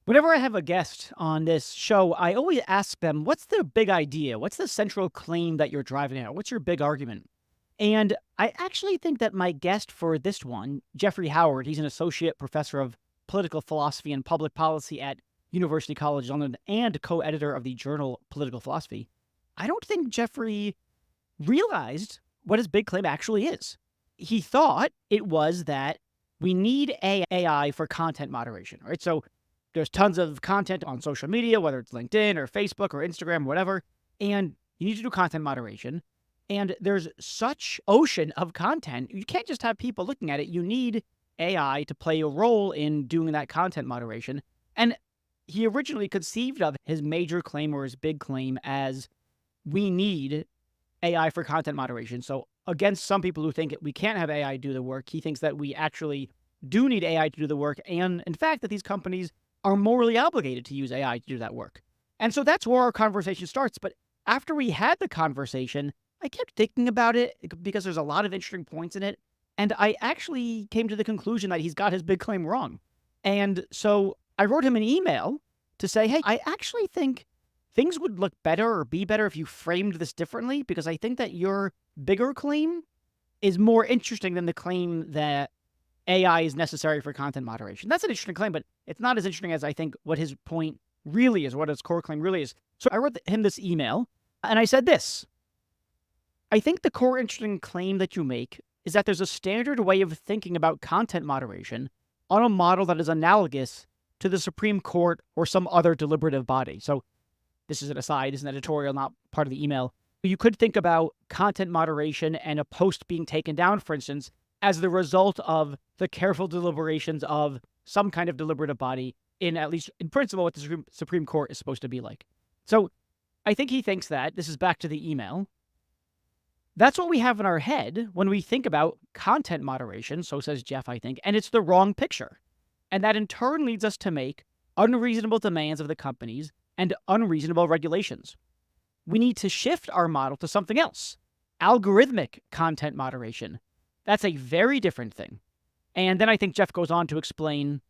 Whenever I have a guest on this show, I always ask them, what's the big idea? What's the central claim that you're driving at? What's your big argument? And I actually think that my guest for this one, Jeffrey Howard, he's an associate professor of political philosophy and public policy at University College London and co-editor of the journal Political Philosophy. I don't think Jeffrey realized what his big claim actually is. He thought it was that we need AI for content moderation, right? So there's tons of content on social media, whether it's LinkedIn or Facebook or Instagram, or whatever, and you need to do content moderation. And there's such ocean of content, you can't just have people looking at it. You need AI to play a role in doing that content moderation. And he originally conceived of his major claim or his big claim as we need AI for content moderation. So against some people who think we can't have AI do the work, he thinks that we actually do need AI to do the work. And in fact, that these companies are morally obligated to use AI to do that work. And so that's where our conversation starts. But after we had the conversation, I kept thinking about it because there's a lot of interesting points in it. And I actually came to the conclusion that he's got his big claim wrong. And so I wrote him an email to say, hey, I actually think things would look better or be better if you framed this differently, because I think that your bigger claim is more interesting than the claim that AI is necessary for content moderation. That's an interesting claim, but it's not as interesting as I think what his point really is, what his core claim really is. So I wrote him this email, and I said this. I think the core interesting claim that you make is that there's a standard way of thinking about content moderation on a model that is analogous to the Supreme Court or some other deliberative body. So this is an aside, is an editorial, not part of the email. You could think about content moderation and a post being taken down, for instance, as the result of the careful deliberations of some kind of deliberative body in, at least in principle, what the Supreme Court is supposed to be like. So I think he thinks that, this is back to the email, that's what we have in our head when we think about content moderation, so says Jeff, I think, and it's the wrong picture. And that in turn leads us to make unreasonable demands of the companies and unreasonable regulations. We need to shift our model to something else, algorithmic content moderation. That's a very different thing. And then I think Jeff goes on to explain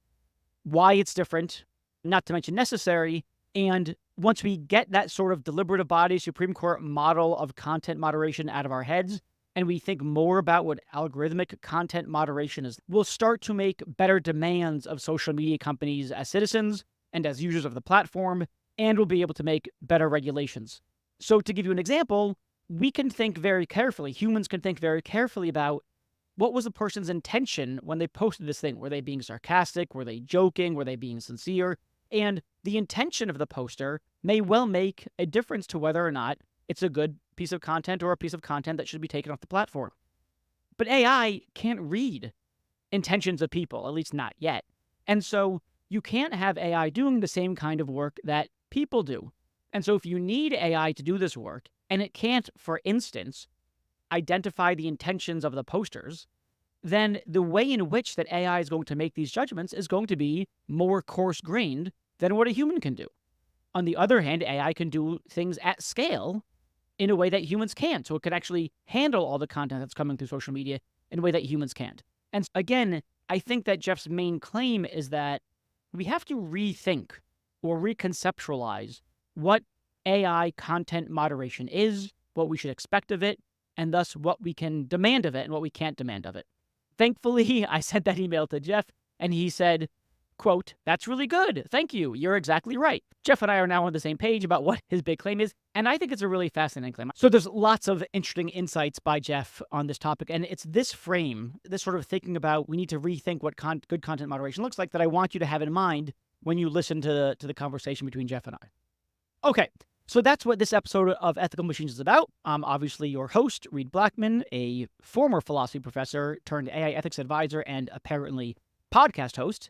why it's different, not to mention necessary. And once we get that sort of deliberative body, Supreme Court model of content moderation out of our heads, and we think more about what algorithmic content moderation is, we'll start to make better demands of social media companies as citizens and as users of the platform, and we'll be able to make better regulations. So to give you an example, we can think very carefully, humans can think very carefully about what was the person's intention when they posted this thing? Were they being sarcastic? Were they joking? Were they being sincere? And the intention of the poster may well make a difference to whether or not it's a good piece of content or a piece of content that should be taken off the platform. But AI can't read intentions of people, at least not yet. And so you can't have AI doing the same kind of work that people do. And so if you need AI to do this work, and it can't, for instance, identify the intentions of the posters, then the way in which that AI is going to make these judgments is going to be more coarse-grained than what a human can do. On the other hand, AI can do things at scale in a way that humans can't. So it can actually handle all the content that's coming through social media in a way that humans can't. And again, I think that Jeff's main claim is that we have to rethink or reconceptualize what AI content moderation is, what we should expect of it, and thus what we can demand of it and what we can't demand of it. Thankfully, I sent that email to Jeff, and he said, quote, "That's really good. Thank you. You're exactly right." Jeff and I are now on the same page about what his big claim is, and I think it's a really fascinating claim. So there's lots of interesting insights by Jeff on this topic, and it's this frame, this sort of thinking about we need to rethink what good content moderation looks like, that I want you to have in mind when you listen to the conversation between Jeff and I. Okay, so that's what this episode of Ethical Machines is about. I'm obviously your host, Reed Blackman, a former philosophy professor turned AI ethics advisor and apparently podcast host.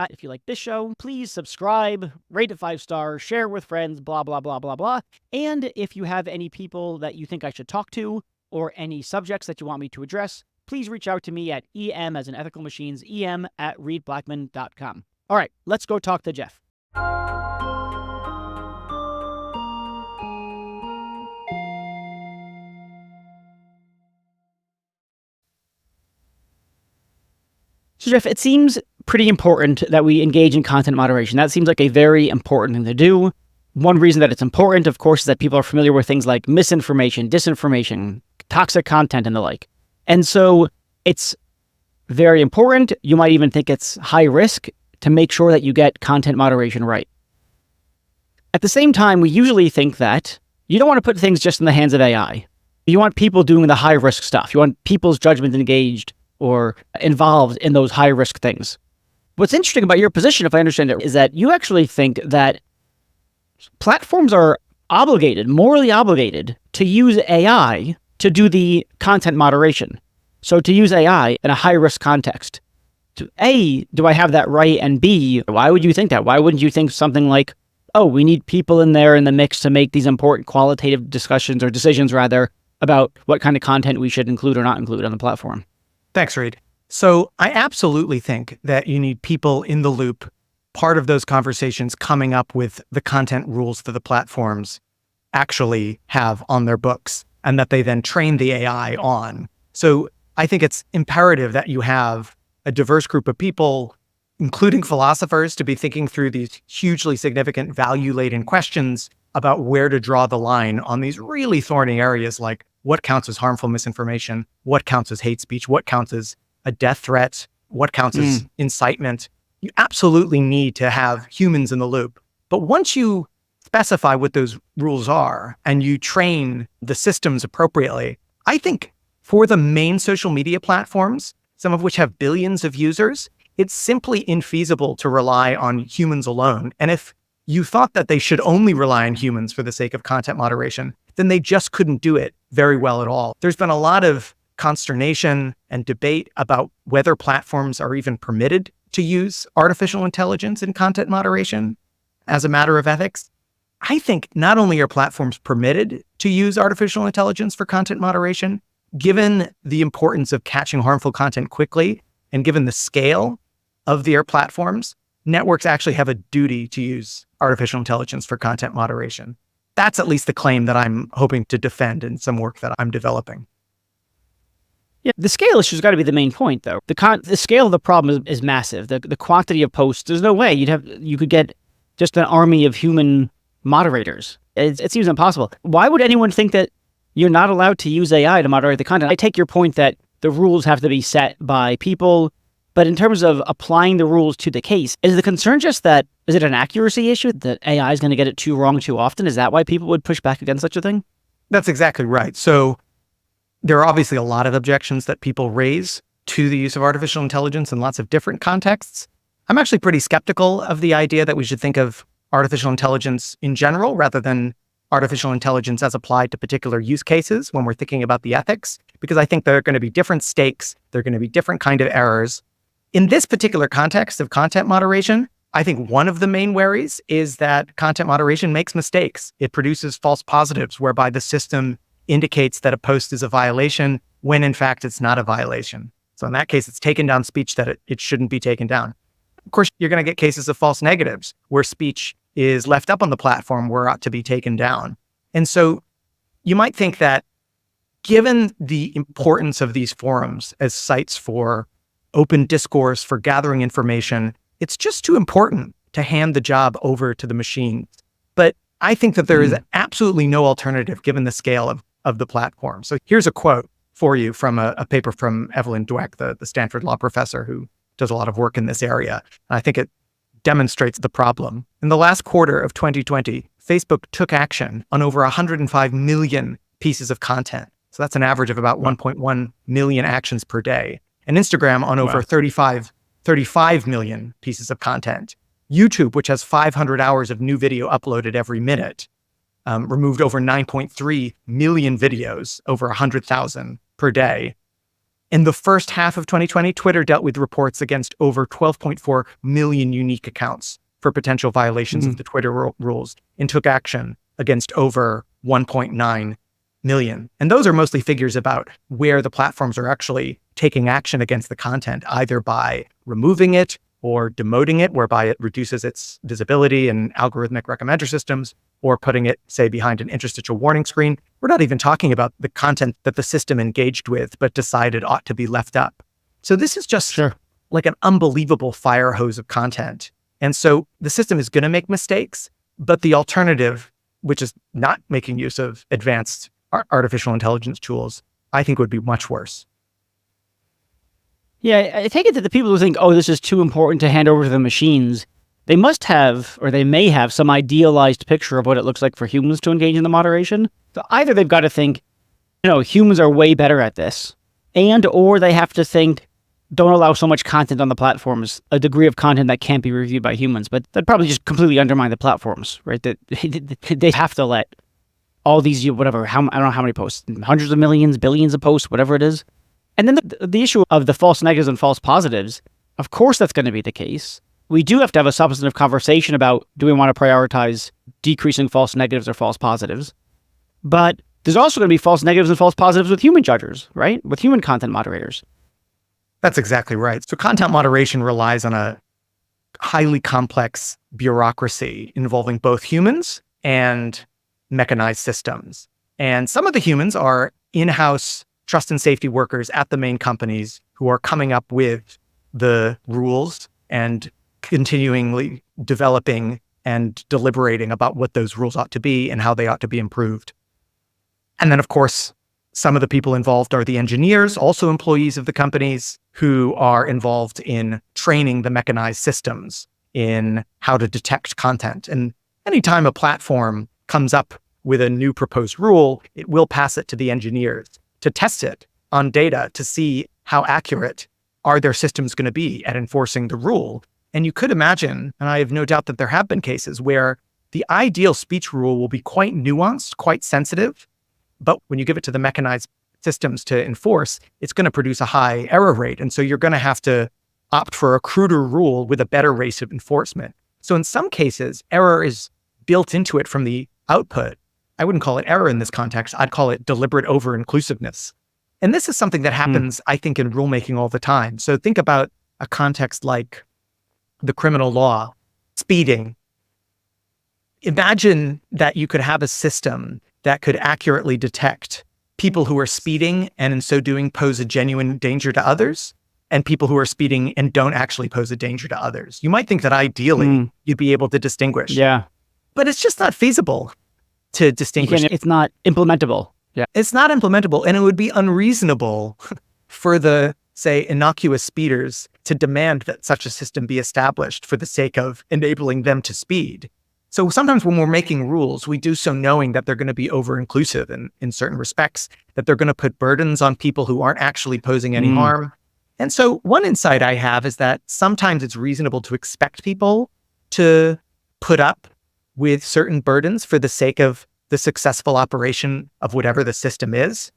If you like this show, please subscribe, rate it 5 stars, share with friends, blah, blah, blah, blah, blah. And if you have any people that you think I should talk to or any subjects that you want me to address, please reach out to me at em as in ethical machines, em@reedblackman.com. All right, let's go talk to Jeff. So, Jeff, it seems pretty important that we engage in content moderation. That seems like a very important thing to do. One reason that it's important, of course, is that people are familiar with things like misinformation, disinformation, toxic content, and the like. And so it's very important. You might even think it's high risk to make sure that you get content moderation right. At the same time, we usually think that you don't want to put things just in the hands of AI. You want people doing the high risk stuff. You want people's judgment engaged or involved in those high risk things. What's interesting about your position, if I understand it, is that you actually think that platforms are obligated, morally obligated, to use AI to do the content moderation. So to use AI in a high-risk context. A, do I have that right? And B, why would you think that? Why wouldn't you think something like, oh, we need people in there in the mix to make these important qualitative discussions or decisions, rather, about what kind of content we should include or not include on the platform? Thanks, Reed. So I absolutely think that you need people in the loop, part of those conversations coming up with the content rules that the platforms actually have on their books and that they then train the AI on. So I think it's imperative that you have a diverse group of people, including philosophers, to be thinking through these hugely significant value-laden questions about where to draw the line on these really thorny areas like what counts as harmful misinformation, what counts as hate speech, what counts as a death threat, what counts as incitement. You absolutely need to have humans in the loop. But once you specify what those rules are and you train the systems appropriately, I think for the main social media platforms, some of which have billions of users, it's simply infeasible to rely on humans alone. And if you thought that they should only rely on humans for the sake of content moderation, then they just couldn't do it very well at all. There's been a lot of consternation and debate about whether platforms are even permitted to use artificial intelligence in content moderation as a matter of ethics. I think not only are platforms permitted to use artificial intelligence for content moderation, given the importance of catching harmful content quickly and given the scale of their platforms, networks actually have a duty to use artificial intelligence for content moderation. That's at least the claim that I'm hoping to defend in some work that I'm developing. Yeah, the scale issue's got to be the main point, though. The scale of the problem is massive. The quantity of posts, there's no way you could get just an army of human moderators. It seems impossible. Why would anyone think that you're not allowed to use AI to moderate the content? I take your point that the rules have to be set by people, but in terms of applying the rules to the case, is the concern just that, is it an accuracy issue that AI is going to get it too wrong too often? Is that why people would push back against such a thing? That's exactly right. So there are obviously a lot of objections that people raise to the use of artificial intelligence in lots of different contexts. I'm actually pretty skeptical of the idea that we should think of artificial intelligence in general rather than artificial intelligence as applied to particular use cases when we're thinking about the ethics, because I think there are going to be different stakes, there are going to be different kind of errors. In this particular context of content moderation, I think one of the main worries is that content moderation makes mistakes. It produces false positives whereby the system indicates that a post is a violation when in fact it's not a violation. So in that case, it's taken down speech that it shouldn't be taken down. Of course, you're going to get cases of false negatives where speech is left up on the platform where it ought to be taken down. And so you might think that given the importance of these forums as sites for open discourse, for gathering information, it's just too important to hand the job over to the machines. But I think that there is absolutely no alternative given the scale of the platform. So here's a quote for you from a paper from Evelyn Dweck, the Stanford law professor who does a lot of work in this area. And I think it demonstrates the problem. In the last quarter of 2020, Facebook took action on over 105 million pieces of content. So that's an average of about 1.1 million actions per day. And Instagram on over 35 million pieces of content. YouTube, which has 500 hours of new video uploaded every minute, removed over 9.3 million videos, over 100,000 per day. In the first half of 2020, Twitter dealt with reports against over 12.4 million unique accounts for potential violations of the Twitter rules and took action against over 1.9 million. And those are mostly figures about where the platforms are actually taking action against the content, either by removing it or demoting it, whereby it reduces its visibility in algorithmic recommender systems, or putting it, say, behind an interstitial warning screen. We're not even talking about the content that the system engaged with, but decided ought to be left up. So this is just like an unbelievable fire hose of content. And so the system is going to make mistakes, but the alternative, which is not making use of advanced artificial intelligence tools, I think would be much worse. Yeah, I take it that the people who think, oh, this is too important to hand over to the machines, they must have, or they may have, some idealized picture of what it looks like for humans to engage in the moderation. So either they've got to think, humans are way better at this, or they have to think, don't allow so much content on the platforms, a degree of content that can't be reviewed by humans. But that'd probably just completely undermine the platforms, right? That they have to let all these, whatever, I don't know how many posts, hundreds of millions, billions of posts, whatever it is. And then the issue of the false negatives and false positives, of course that's going to be the case. We do have to have a substantive conversation about, do we want to prioritize decreasing false negatives or false positives? But there's also going to be false negatives and false positives with human judges, right? With human content moderators. That's exactly right. So content moderation relies on a highly complex bureaucracy involving both humans and mechanized systems. And some of the humans are in-house trust and safety workers at the main companies who are coming up with the rules and continually developing and deliberating about what those rules ought to be and how they ought to be improved. And then, of course, some of the people involved are the engineers, also employees of the companies, who are involved in training the mechanized systems in how to detect content. And anytime a platform comes up with a new proposed rule, it will pass it to the engineers to test it on data to see how accurate are their systems going to be at enforcing the rule. And you could imagine, and I have no doubt that there have been cases where the ideal speech rule will be quite nuanced, quite sensitive, but when you give it to the mechanized systems to enforce, it's going to produce a high error rate. And so you're going to have to opt for a cruder rule with a better rate of enforcement. So in some cases, error is built into it from the output. I wouldn't call it error in this context. I'd call it deliberate over-inclusiveness. And this is something that happens, I think, in rulemaking all the time. So think about a context like the criminal law, speeding. Imagine that you could have a system that could accurately detect people who are speeding and in so doing pose a genuine danger to others, and people who are speeding and don't actually pose a danger to others. You might think that ideally you'd be able to distinguish. Yeah. But it's just not feasible to distinguish. It's not implementable. Yeah. It's not implementable, and it would be unreasonable for the, say, innocuous speeders to demand that such a system be established for the sake of enabling them to speed. So sometimes when we're making rules, we do so knowing that they're going to be over-inclusive in certain respects, that they're going to put burdens on people who aren't actually posing any harm. And so one insight I have is that sometimes it's reasonable to expect people to put up with certain burdens for the sake of the successful operation of whatever the system is.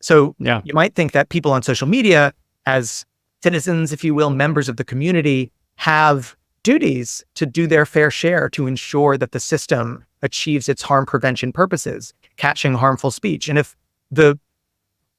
So you might think that people on social media, as citizens, if you will, members of the community, have duties to do their fair share to ensure that the system achieves its harm prevention purposes, catching harmful speech. And if the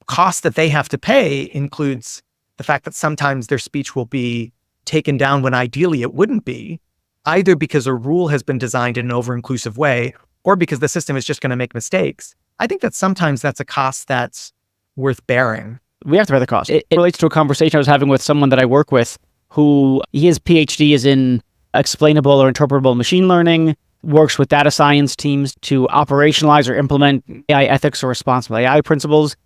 cost that they have to pay includes the fact that sometimes their speech will be taken down when ideally it wouldn't be, either because a rule has been designed in an over-inclusive way or because the system is just going to make mistakes, I think that sometimes that's a cost that's worth bearing. We have to bear the cost. It relates to a conversation I was having with someone that I work with who his PhD is in explainable or interpretable machine learning, works with data science teams to operationalize or implement AI ethics or responsible AI principles.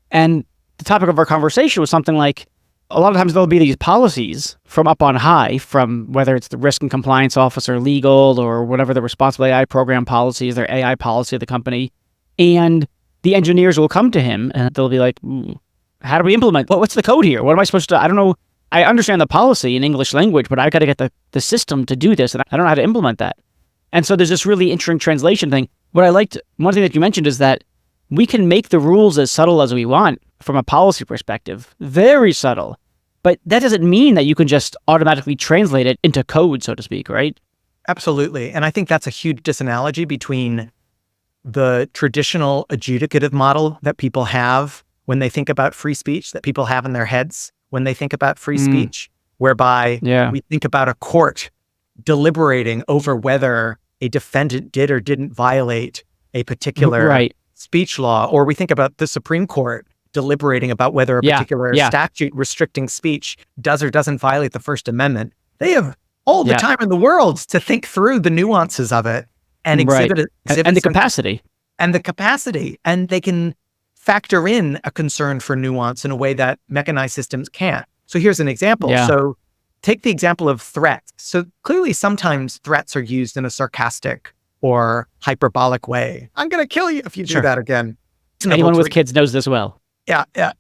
And the topic of our conversation was something like, a lot of times there'll be these policies from up on high, from whether it's the risk and compliance office or legal or whatever the responsible AI program policy is, their AI policy of the company. And the engineers will come to him and they'll be like, how do we implement? What's the code here? What am I supposed to, I don't know. I understand the policy in English language, but I got to get the system to do this. And I don't know how to implement that. And so there's this really interesting translation thing. What I liked, one thing that you mentioned is that we can make the rules as subtle as we want from a policy perspective, very subtle. But that doesn't mean that you can just automatically translate it into code, so to speak, right? Absolutely. And I think that's a huge disanalogy between the traditional adjudicative model that people have when they think about free speech, that people have in their heads when they think about free speech, whereby we think about a court deliberating over whether a defendant did or didn't violate a particular speech law, or we think about the Supreme Court deliberating about whether a Yeah. particular Yeah. statute restricting speech does or doesn't violate the First Amendment. They have all the Yeah. time in the world to think through the nuances of it and Right. And the some capacity. and the capacity, and they can factor in a concern for nuance in a way that mechanized systems can't. So here's an example. Yeah. So take the example of threats. So clearly sometimes threats are used in a sarcastic or hyperbolic way. I'm going to kill you if you do Sure. that again. Anyone with kids knows this well. Yeah, yeah.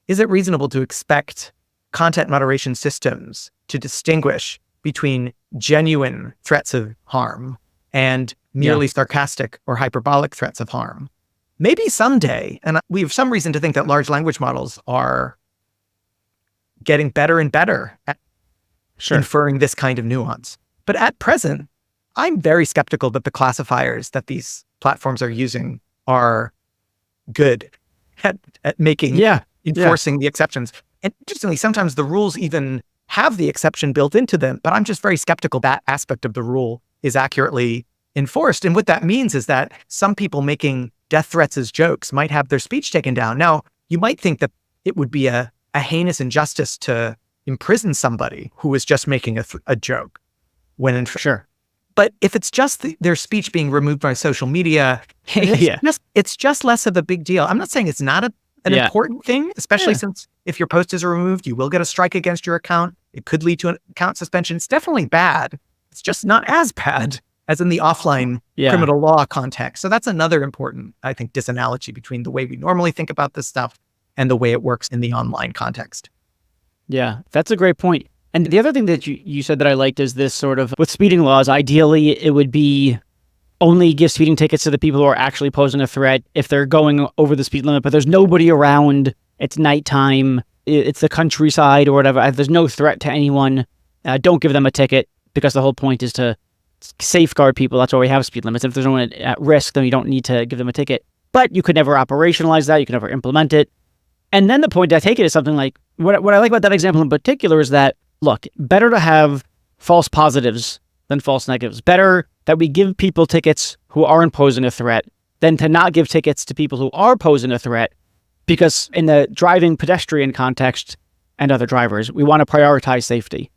Is it reasonable to expect content moderation systems to distinguish between genuine threats of harm and merely sarcastic or hyperbolic threats of harm? Maybe someday, and we have some reason to think that large language models are getting better and better at inferring this kind of nuance. But at present, I'm very skeptical that the classifiers that these platforms are using are good at making enforcing the exceptions. And interestingly, sometimes the rules even have the exception built into them, but I'm just very skeptical that aspect of the rule is accurately enforced. And what that means is that some people making death threats as jokes might have their speech taken down. Now, you might think that it would be a heinous injustice to imprison somebody who is just making a joke. When in but if it's just their speech being removed by social media, it's just less of a big deal. I'm not saying it's not an important thing, especially since if your post is removed, you will get a strike against your account. It could lead to an account suspension. It's definitely bad. It's just not as bad as in the offline criminal law context. So that's another important, I think, disanalogy between the way we normally think about this stuff and the way it works in the online context. Yeah, that's a great point. And the other thing that you said that I liked is this sort of, with speeding laws, ideally it would be only give speeding tickets to the people who are actually posing a threat if they're going over the speed limit, but there's nobody around, it's nighttime, it's the countryside or whatever, there's no threat to anyone, don't give them a ticket, because the whole point is to safeguard people. That's why we have speed limits. If there's no one at risk, then you don't need to give them a ticket. But you could never operationalize that, you could never implement it. And then the point I take it is something like, what I like about that example in particular is that, look, better to have false positives than false negatives. Better that we give people tickets who aren't posing a threat than to not give tickets to people who are posing a threat, because in the driving pedestrian context and other drivers, we want to prioritize safety.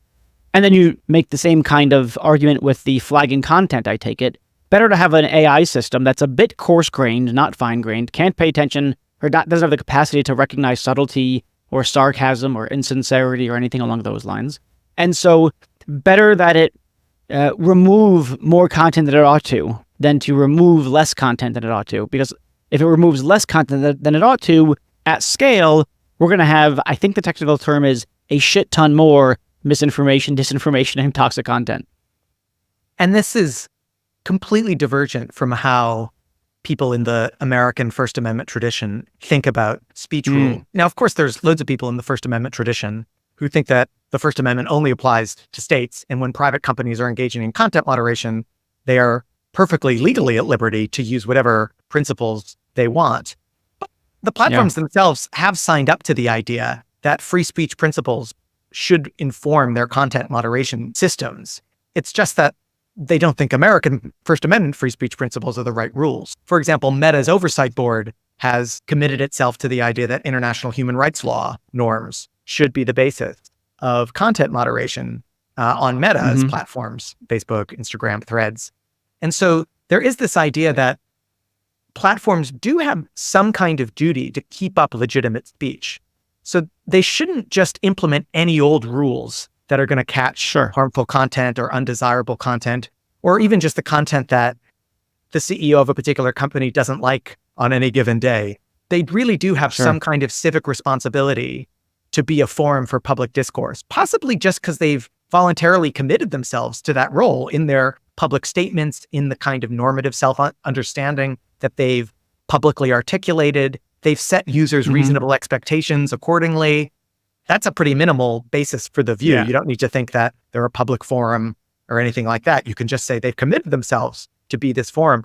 And then you make the same kind of argument with the flagging content, I take it. Better to have an AI system that's a bit coarse-grained, not fine-grained, can't pay attention, or doesn't have the capacity to recognize subtlety or sarcasm or insincerity or anything along those lines. And so better that it remove more content than it ought to than to remove less content than it ought to. Because if it removes less content than it ought to, at scale, we're going to have, I think the technical term is, a shit ton more misinformation, disinformation, and toxic content. And this is completely divergent from how people in the American First Amendment tradition think about speech rule. Now, of course, there's loads of people in the First Amendment tradition who think that the First Amendment only applies to states. And when private companies are engaging in content moderation, they are perfectly legally at liberty to use whatever principles they want. But the platforms themselves have signed up to the idea that free speech principles should inform their content moderation systems. It's just that they don't think American First Amendment free speech principles are the right rules. For example, Meta's oversight board has committed itself to the idea that international human rights law norms should be the basis of content moderation on Meta's platforms, Facebook, Instagram, Threads. And so there is this idea that platforms do have some kind of duty to keep up legitimate speech. So they shouldn't just implement any old rules that are going to catch harmful content or undesirable content, or even just the content that the CEO of a particular company doesn't like on any given day. They really do have some kind of civic responsibility to be a forum for public discourse, possibly just because they've voluntarily committed themselves to that role in their public statements, in the kind of normative self-understanding that they've publicly articulated. They've set users reasonable expectations accordingly. That's a pretty minimal basis for the view. You don't need to think that they're a public forum or anything like that. You can just say they've committed themselves to be this forum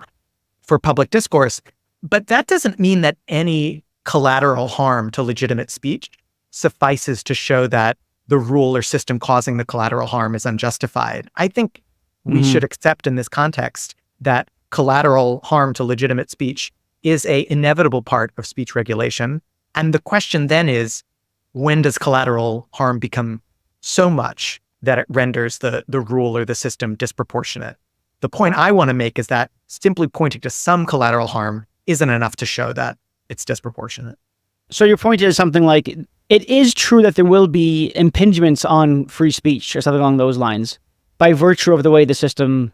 for public discourse. But that doesn't mean that any collateral harm to legitimate speech suffices to show that the rule or system causing the collateral harm is unjustified. I think we should accept in this context that collateral harm to legitimate speech is an inevitable part of speech regulation. And the question then is, when does collateral harm become so much that it renders the rule or the system disproportionate? The point I want to make is that simply pointing to some collateral harm isn't enough to show that it's disproportionate. So your point is something like, it is true that there will be impingements on free speech or something along those lines by virtue of the way the system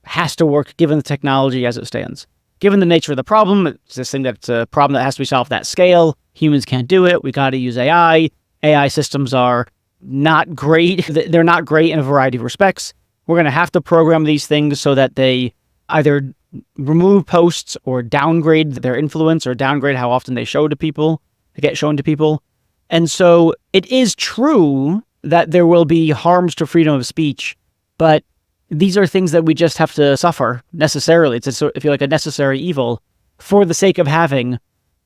has to work given the technology as it stands. Given the nature of the problem, it's this thing that's a problem that has to be solved at that scale. Humans can't do it. We got to use AI. AI systems are not great. They're not great in a variety of respects. We're going to have to program these things so that they either remove posts or downgrade their influence or downgrade how often they get shown to people. And so it is true that there will be harms to freedom of speech, but these are things that we just have to suffer necessarily. It's I feel like a necessary evil for the sake of having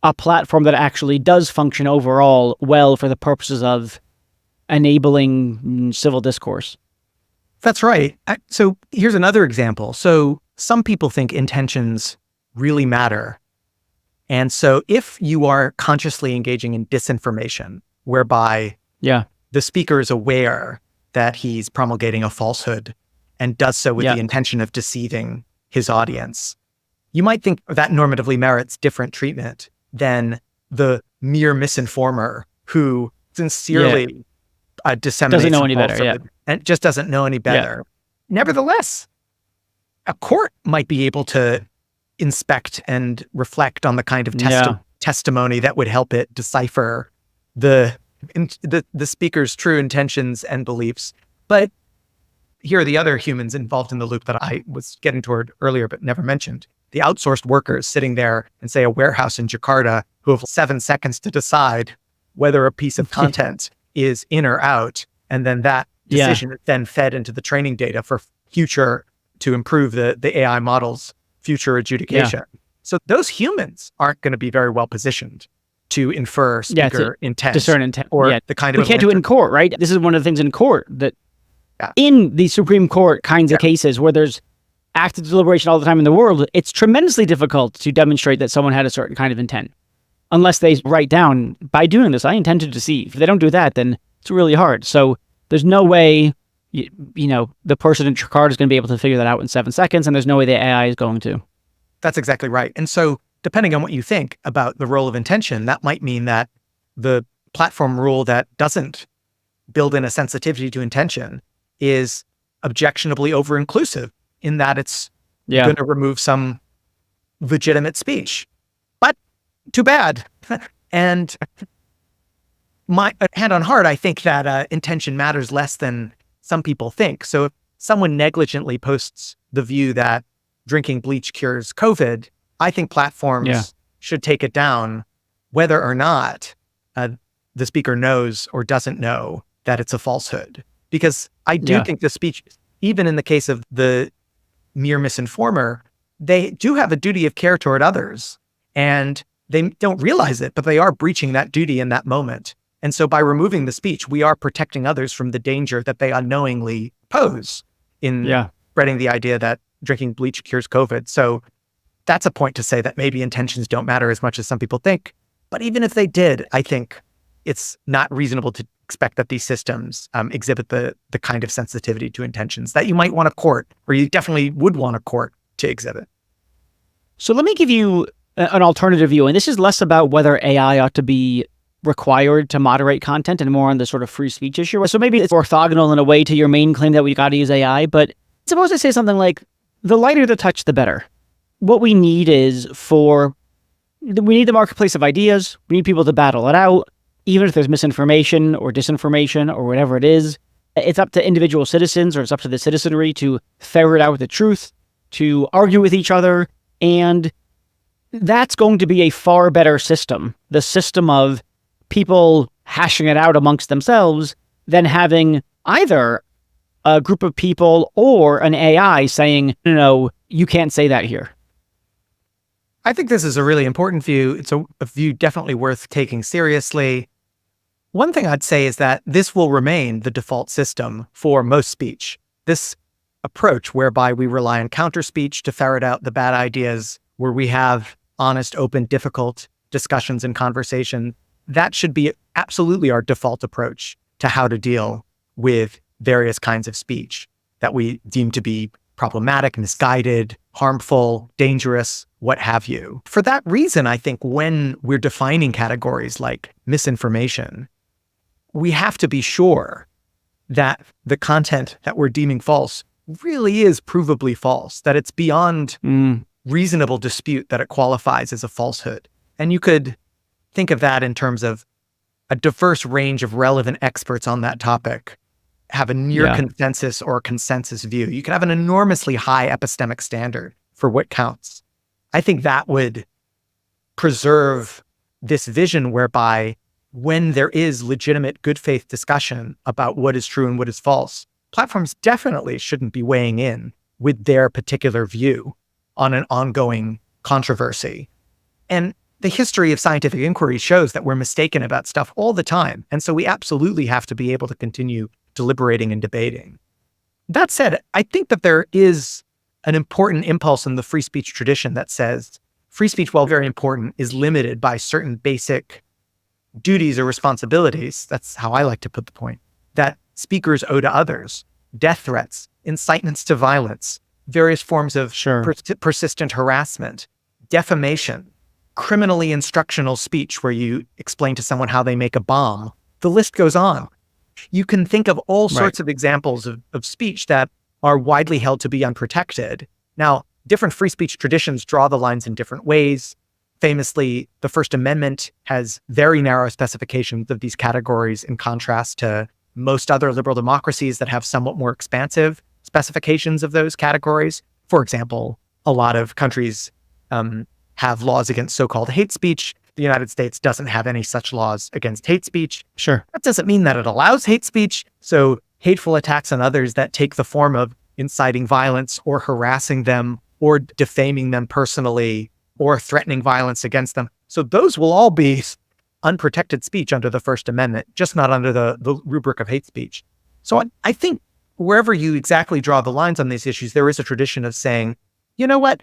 a platform that actually does function overall well for the purposes of enabling civil discourse. That's right. So here's another example. So some people think intentions really matter. And so if you are consciously engaging in disinformation, whereby the speaker is aware that he's promulgating a falsehood and does so with the intention of deceiving his audience, you might think that normatively merits different treatment than the mere misinformer who sincerely disseminates doesn't know any better, and just doesn't know any better. Nevertheless, a court might be able to inspect and reflect on the kind of testimony that would help it decipher the speaker's true intentions and beliefs. But here are the other humans involved in the loop that I was getting toward earlier, but never mentioned. The outsourced workers sitting there in, say, a warehouse in Jakarta who have 7 seconds to decide whether a piece of content is in or out. And then that decision is then fed into the training data for future, to improve the AI model's future adjudication. So those humans aren't going to be very well positioned to infer speaker intent. Discern intent. Or the kind of we can't do it in court, right? This is one of the things in court that in the Supreme Court kinds of cases where there's active deliberation all the time in the world, it's tremendously difficult to demonstrate that someone had a certain kind of intent. Unless they write down, by doing this, I intend to deceive. If they don't do that, then it's really hard. So there's no way, the person in Jakarta is going to be able to figure that out in 7 seconds, and there's no way the AI is going to. That's exactly right. And so depending on what you think about the role of intention, that might mean that the platform rule that doesn't build in a sensitivity to intention is objectionably over-inclusive in that it's going to remove some legitimate speech. But too bad. And my hand on heart, I think that intention matters less than some people think. So if someone negligently posts the view that drinking bleach cures COVID, I think platforms should take it down, whether or not the speaker knows or doesn't know that it's a falsehood. Because I do think the speech, even in the case of the mere misinformer, they do have a duty of care toward others. And they don't realize it, but they are breaching that duty in that moment. And so by removing the speech, we are protecting others from the danger that they unknowingly pose in spreading the idea that drinking bleach cures COVID. So that's a point to say that maybe intentions don't matter as much as some people think. But even if they did, I think it's not reasonable to expect that these systems exhibit the kind of sensitivity to intentions that you might want a court, or you definitely would want a court to exhibit. So let me give you an alternative view. And this is less about whether AI ought to be required to moderate content and more on the sort of free speech issue. So maybe it's orthogonal in a way to your main claim that we got to use AI. But suppose I say something like, the lighter the touch, the better. What we need is we need the marketplace of ideas. We need people to battle it out. Even if there's misinformation or disinformation or whatever it is, it's up to individual citizens, or it's up to the citizenry to ferret out the truth, to argue with each other. And that's going to be a far better system, the system of people hashing it out amongst themselves, than having either a group of people or an AI saying, no, you can't say that here. I think this is a really important view. It's a view definitely worth taking seriously. One thing I'd say is that this will remain the default system for most speech. This approach whereby we rely on counter speech to ferret out the bad ideas, where we have honest, open, difficult discussions and conversation, that should be absolutely our default approach to how to deal with various kinds of speech that we deem to be problematic, misguided, harmful, dangerous, what have you. For that reason, I think when we're defining categories like misinformation, we have to be sure that the content that we're deeming false really is provably false, that it's beyond reasonable dispute that it qualifies as a falsehood. And you could think of that in terms of a diverse range of relevant experts on that topic have a near consensus or consensus view. You can have an enormously high epistemic standard for what counts. I think that would preserve this vision whereby when there is legitimate good faith discussion about what is true and what is false, platforms definitely shouldn't be weighing in with their particular view on an ongoing controversy. And the history of scientific inquiry shows that we're mistaken about stuff all the time. And so we absolutely have to be able to continue deliberating and debating. That said, I think that there is an important impulse in the free speech tradition that says free speech, while very important, is limited by certain basic duties or responsibilities. That's how I like to put the point, that speakers owe to others: death threats, incitements to violence, various forms of persistent harassment, defamation, criminally instructional speech where you explain to someone how they make a bomb. The list goes on. You can think of all sorts of examples of speech that are widely held to be unprotected. Now, different free speech traditions draw the lines in different ways. Famously, the First Amendment has very narrow specifications of these categories in contrast to most other liberal democracies that have somewhat more expansive specifications of those categories. For example, a lot of countries have laws against so-called hate speech. The United States doesn't have any such laws against hate speech. Sure. That doesn't mean that it allows hate speech. So hateful attacks on others that take the form of inciting violence or harassing them or defaming them personally or threatening violence against them. So those will all be unprotected speech under the First Amendment, just not under the rubric of hate speech. So I think wherever you exactly draw the lines on these issues, there is a tradition of saying, you know what?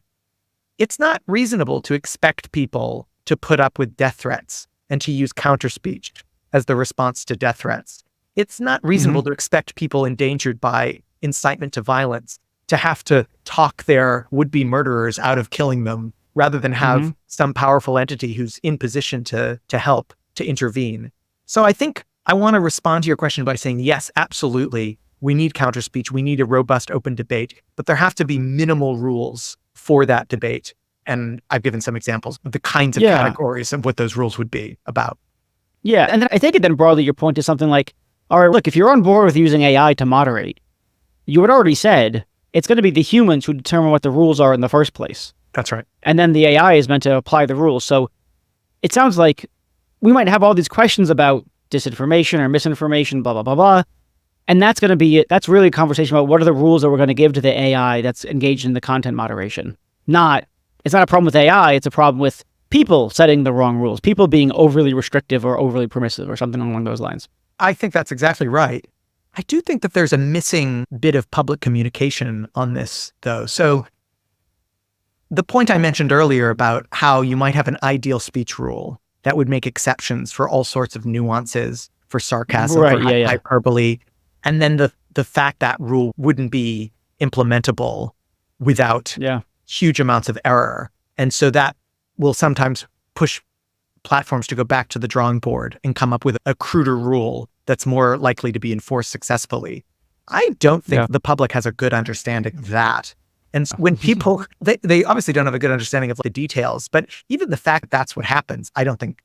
It's not reasonable to expect people to put up with death threats and to use counter speech as the response to death threats. It's not reasonable to expect people endangered by incitement to violence to have to talk their would-be murderers out of killing them rather than have some powerful entity who's in position to help, to intervene. So I think I want to respond to your question by saying, yes, absolutely, we need counter speech. We need a robust, open debate, but there have to be minimal rules for that debate. And I've given some examples of the kinds of categories of what those rules would be about. Yeah. And then I think then broadly, your point is something like, all right, look, if you're on board with using AI to moderate, you had already said it's going to be the humans who determine what the rules are in the first place. That's right. And then the AI is meant to apply the rules. So it sounds like we might have all these questions about disinformation or misinformation, blah, blah, blah, blah. And that's going to be it. That's really a conversation about what are the rules that we're going to give to the AI that's engaged in the content moderation. It's not a problem with AI. It's a problem with people setting the wrong rules, people being overly restrictive or overly permissive or something along those lines. I think that's exactly right. I do think that there's a missing bit of public communication on this, though. So the point I mentioned earlier about how you might have an ideal speech rule that would make exceptions for all sorts of nuances, for sarcasm, for hyperbole, and then the fact that rule wouldn't be implementable without huge amounts of error. And so that will sometimes push platforms to go back to the drawing board and come up with a cruder rule that's more likely to be enforced successfully. I don't think the public has a good understanding of that. And so when people, they obviously don't have a good understanding of the details, but even the fact that that's what happens, I don't think,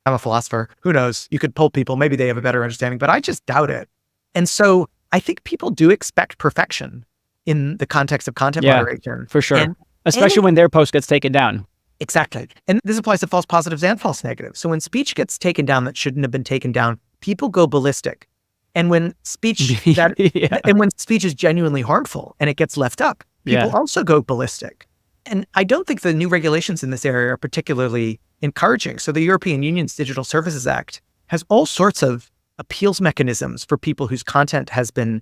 I'm a philosopher, who knows, you could poll people, maybe they have a better understanding, but I just doubt it. And so I think people do expect perfection in the context of content moderation. For sure. Especially when their post gets taken down. Exactly. And this applies to false positives and false negatives. So when speech gets taken down that shouldn't have been taken down, people go ballistic. And when speech and when speech is genuinely harmful and it gets left up, people also go ballistic. And I don't think the new regulations in this area are particularly encouraging. So the European Union's Digital Services Act has all sorts of appeals mechanisms for people whose content has been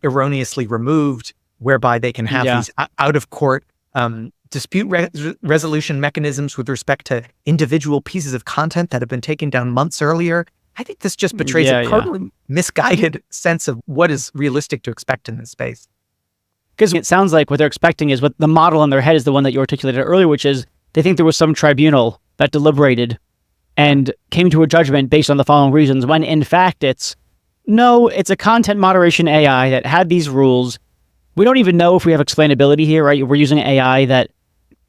erroneously removed, whereby they can have these out-of-court resolution mechanisms with respect to individual pieces of content that have been taken down months earlier. I think this just betrays a totally misguided sense of what is realistic to expect in this space. Because it sounds like what they're expecting is what the model in their head is the one that you articulated earlier, which is they think there was some tribunal that deliberated and came to a judgment based on the following reasons, when in fact it's a content moderation AI that had these rules. We don't even know if we have explainability here, right? We're using AI that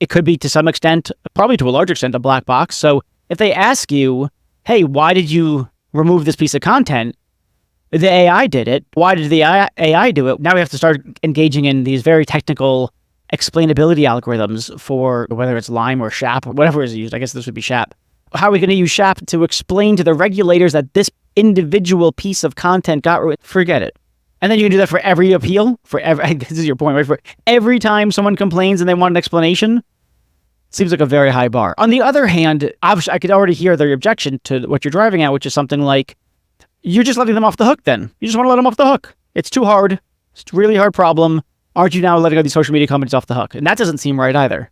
it could be to some extent, probably to a large extent, a black box. So if they ask you, hey, why did you remove this piece of content? The AI did it. Why did the AI do it? Now we have to start engaging in these very technical explainability algorithms for whether it's Lime or SHAP or whatever is used. I guess this would be SHAP. How are we going to use SHAP to explain to the regulators that this individual piece of content forget it? And then you can do that for every appeal, this is your point, right? For every time someone complains and they want an explanation. Seems like a very high bar. On the other hand, I could already hear their objection to what you're driving at, which is something like, you're just letting them off the hook then. You just want to let them off the hook. It's too hard. It's a really hard problem. Aren't you now letting all these social media companies off the hook? And that doesn't seem right either.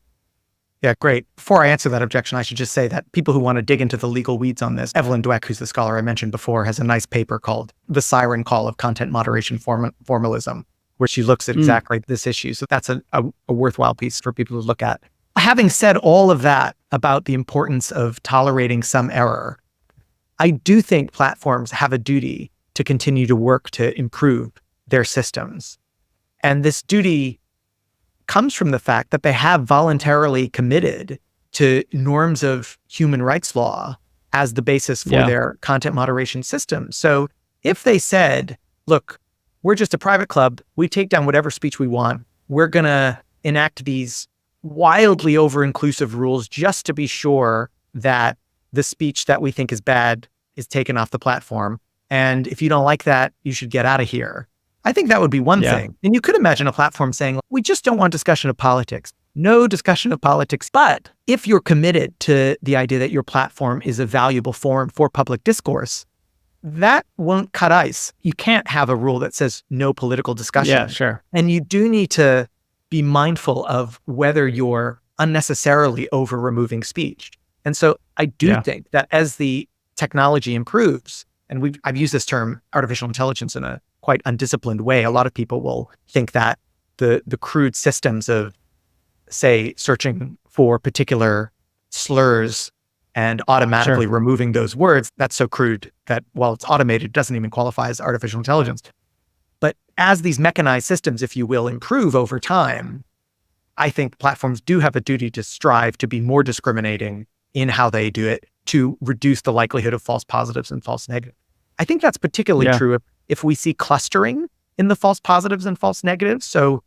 Yeah, great. Before I answer that objection, I should just say that people who want to dig into the legal weeds on this, Evelyn Dweck, who's the scholar I mentioned before, has a nice paper called The Siren Call of Content Moderation Formalism, where she looks at exactly this issue. So that's a worthwhile piece for people to look at. Having said all of that about the importance of tolerating some error, I do think platforms have a duty to continue to work to improve their systems. And this duty comes from the fact that they have voluntarily committed to norms of human rights law as the basis for their content moderation system. So if they said, look, we're just a private club, we take down whatever speech we want, we're going to enact these wildly over-inclusive rules just to be sure that the speech that we think is bad is taken off the platform. And if you don't like that, you should get out of here. I think that would be one thing. And you could imagine a platform saying, we just don't want discussion of politics. No discussion of politics. But if you're committed to the idea that your platform is a valuable forum for public discourse, that won't cut ice. You can't have a rule that says no political discussion. Yeah, sure. And you do need to be mindful of whether you're unnecessarily over removing speech. And so I do think that as the technology improves, and I've used this term artificial intelligence in a quite undisciplined way. A lot of people will think that the crude systems of, say, searching for particular slurs and automatically removing those words, that's so crude that while it's automated, it doesn't even qualify as artificial intelligence. But as these mechanized systems, if you will, improve over time, I think platforms do have a duty to strive to be more discriminating in how they do it to reduce the likelihood of false positives and false negatives. I think that's particularly true if we see clustering in the false positives and false negatives. So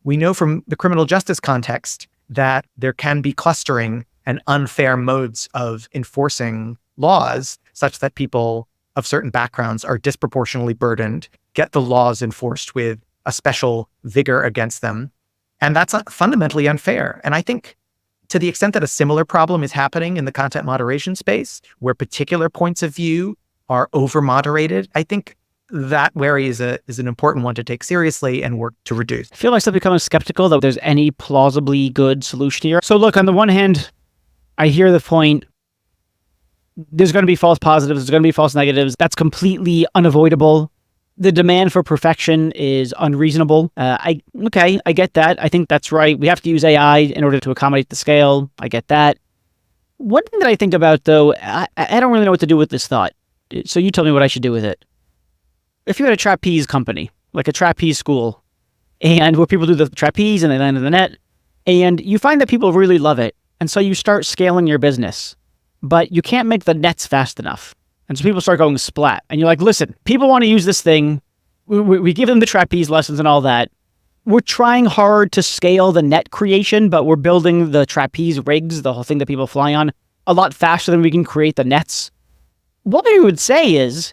we know from the criminal justice context that there can be clustering and unfair modes of enforcing laws such that people of certain backgrounds are disproportionately burdened, get the laws enforced with a special vigor against them. And that's fundamentally unfair. And I think to the extent that a similar problem is happening in the content moderation space, where particular points of view are over-moderated, I think that worry is an important one to take seriously and work to reduce. I feel like I'm becoming skeptical that there's any plausibly good solution here. So look, on the one hand, I hear the point, there's going to be false positives, there's going to be false negatives. That's completely unavoidable. The demand for perfection is unreasonable. I get that. I think that's right. We have to use AI in order to accommodate the scale. I get that. One thing that I think about, though, I don't really know what to do with this thought. So you tell me what I should do with it. If you had a trapeze company, like a trapeze school, and where people do the trapeze and they land in the net, and you find that people really love it, and so you start scaling your business, but you can't make the nets fast enough. And so people start going splat. And you're like, listen, people want to use this thing. We give them the trapeze lessons and all that. We're trying hard to scale the net creation, but we're building the trapeze rigs, the whole thing that people fly on, a lot faster than we can create the nets. What we would say is,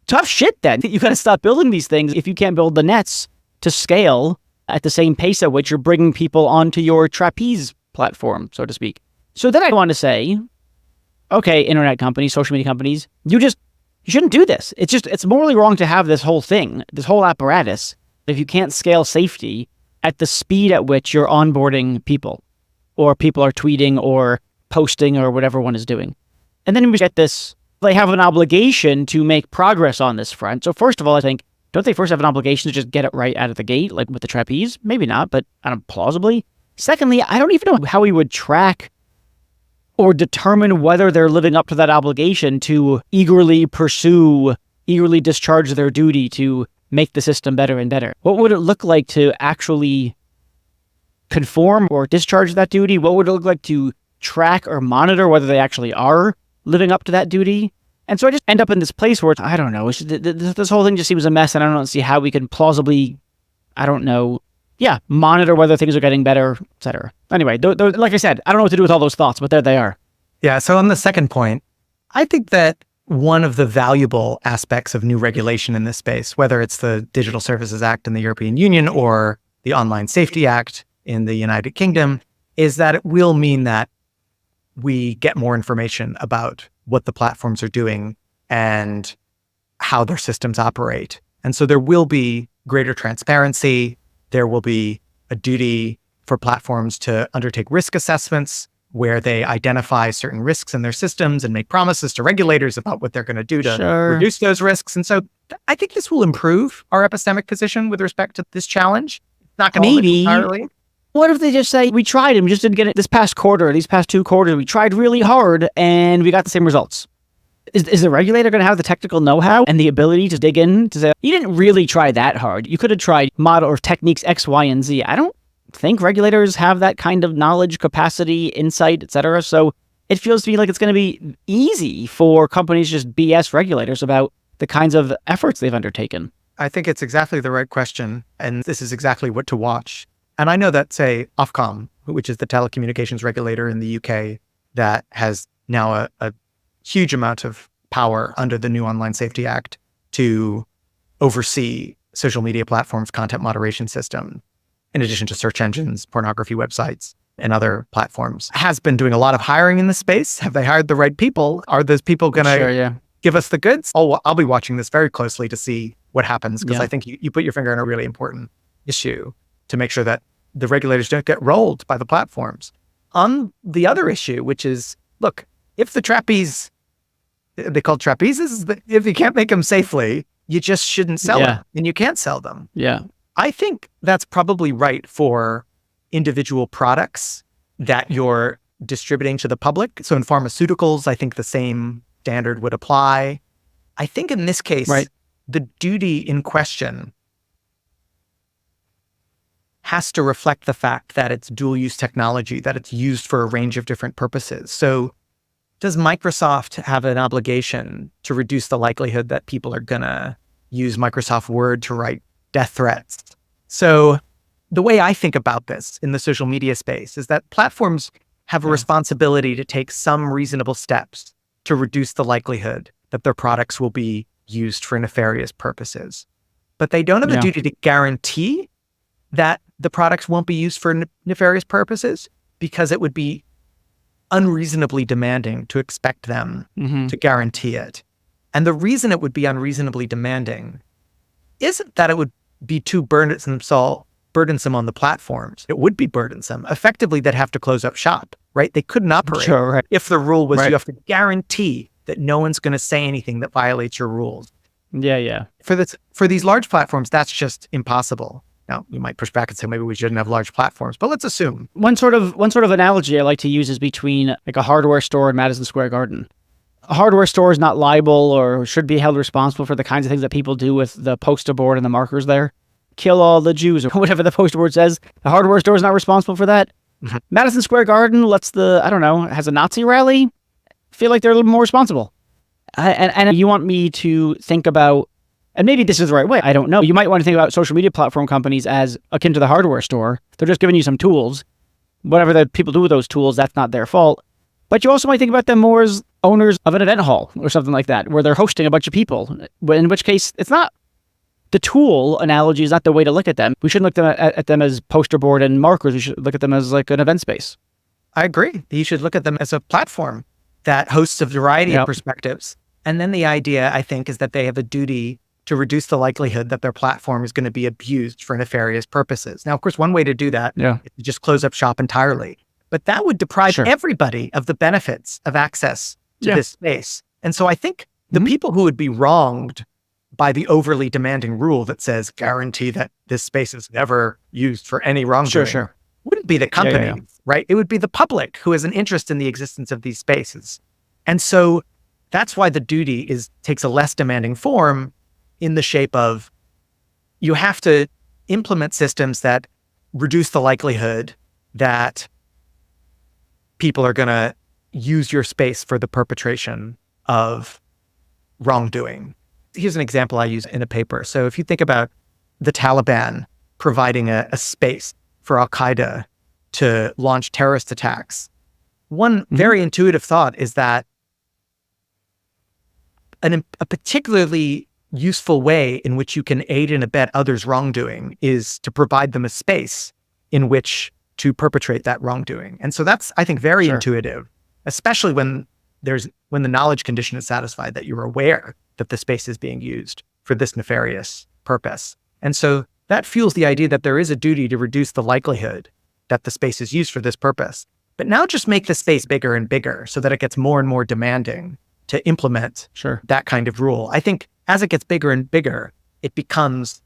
tough shit then. You got to stop building these things if you can't build the nets to scale at the same pace at which you're bringing people onto your trapeze platform, so to speak. So then I want to say, okay, internet companies, social media companies, you shouldn't do this. It's morally wrong to have this whole thing, this whole apparatus. If you can't scale safety, at the speed at which you're onboarding people, or people are tweeting or posting or whatever one is doing. And then we get this, they have an obligation to make progress on this front. So first of all, I think, don't they first have an obligation to just get it right out of the gate, like with the trapeze? Maybe not, but I don't plausibly. Secondly, I don't even know how we would track or determine whether they're living up to that obligation to eagerly pursue, eagerly discharge their duty to make the system better and better. What would it look like to actually conform or discharge that duty? What would it look like to track or monitor whether they actually are living up to that duty? And so I just end up in this place where, I don't know, this whole thing just seems a mess, and I don't see how we can plausibly, monitor whether things are getting better, et cetera. Anyway, like I said, I don't know what to do with all those thoughts, but there they are. Yeah, so on the second point, I think that one of the valuable aspects of new regulation in this space, whether it's the Digital Services Act in the European Union or the Online Safety Act in the United Kingdom, is that it will mean that we get more information about what the platforms are doing and how their systems operate. And so there will be greater transparency. There will be a duty for platforms to undertake risk assessments where they identify certain risks in their systems and make promises to regulators about what they're going to do to reduce those risks. And so I think this will improve our epistemic position with respect to this challenge. It's not going to solve it entirely. What if they just say, we tried and we just didn't get it this past quarter, these past 2 quarters, we tried really hard and we got the same results? Is the regulator going to have the technical know-how and the ability to dig in to say, you didn't really try that hard. You could have tried model or techniques X, Y, and Z. I don't think regulators have that kind of knowledge, capacity, insight, et cetera. So it feels to me like it's going to be easy for companies to just BS regulators about the kinds of efforts they've undertaken. I think it's exactly the right question. And this is exactly what to watch. And I know that, say, Ofcom, which is the telecommunications regulator in the UK, that has now a huge amount of power under the new Online Safety Act to oversee social media platforms' content moderation system, in addition to search engines, pornography websites, and other platforms, has been doing a lot of hiring in the space. Have they hired the right people? Are those people going to give us the goods? Oh, I'll be watching this very closely to see what happens, because I think you put your finger on a really important issue to make sure that the regulators don't get rolled by the platforms. On the other issue, which is, look, if the trapeze, they call trapezes, if you can't make them safely, you just shouldn't sell them, and you can't sell them. Yeah. I think that's probably right for individual products that you're distributing to the public. So in pharmaceuticals, I think the same standard would apply. I think in this case, the duty in question has to reflect the fact that it's dual use technology, that it's used for a range of different purposes. So does Microsoft have an obligation to reduce the likelihood that people are going to use Microsoft Word to write death threats? So the way I think about this in the social media space is that platforms have a responsibility to take some reasonable steps to reduce the likelihood that their products will be used for nefarious purposes. But they don't have a duty to guarantee that the products won't be used for nefarious purposes, because it would be unreasonably demanding to expect them to guarantee it. And the reason it would be unreasonably demanding isn't that it would be too burdensome on the platforms. It would be burdensome. Effectively, they'd have to close up shop, right? They couldn't operate if the rule was you have to guarantee that no one's going to say anything that violates your rules. Yeah. For these large platforms, that's just impossible. Now, you might push back and say maybe we shouldn't have large platforms, but let's assume. One sort of analogy I like to use is between like a hardware store and Madison Square Garden. A hardware store is not liable or should be held responsible for the kinds of things that people do with the poster board and the markers there. Kill all the Jews or whatever the poster board says. The hardware store is not responsible for that. Madison Square Garden has a Nazi rally. I feel like they're a little more responsible. And you want me to think about, and maybe this is the right way, I don't know. You might want to think about social media platform companies as akin to the hardware store. They're just giving you some tools. Whatever the people do with those tools, that's not their fault. But you also might think about them more as owners of an event hall or something like that, where they're hosting a bunch of people, in which case it's not, the tool analogy is not the way to look at them. We shouldn't look at them as poster board and markers. We should look at them as like an event space. I agree. You should look at them as a platform that hosts a variety of perspectives. And then the idea, I think, is that they have a duty to reduce the likelihood that their platform is going to be abused for nefarious purposes. Now, of course, one way to do that is to just close up shop entirely. But that would deprive everybody of the benefits of access to this space. And so I think the people who would be wronged by the overly demanding rule that says guarantee that this space is never used for any wrongdoing wouldn't be the company, right? It would be the public who has an interest in the existence of these spaces. And so that's why the duty takes a less demanding form in the shape of you have to implement systems that reduce the likelihood that people are going to use your space for the perpetration of wrongdoing. Here's an example I use in a paper. So if you think about the Taliban providing a space for Al-Qaeda to launch terrorist attacks, one very intuitive thought is that a particularly useful way in which you can aid and abet others' wrongdoing is to provide them a space in which to perpetrate that wrongdoing. And so that's, I think, very intuitive, especially when the knowledge condition is satisfied that you're aware that the space is being used for this nefarious purpose. And so that fuels the idea that there is a duty to reduce the likelihood that the space is used for this purpose. But now just make the space bigger and bigger so that it gets more and more demanding to implement that kind of rule. I think as it gets bigger and bigger, it becomes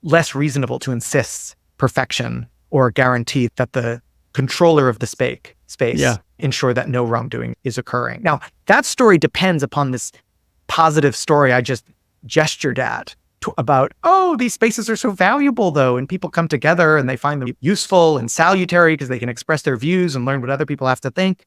less reasonable to insist perfection or guarantee that the controller of the space ensure that no wrongdoing is occurring. Now, that story depends upon this positive story I just gestured at about, oh, these spaces are so valuable though, and people come together and they find them useful and salutary because they can express their views and learn what other people have to think.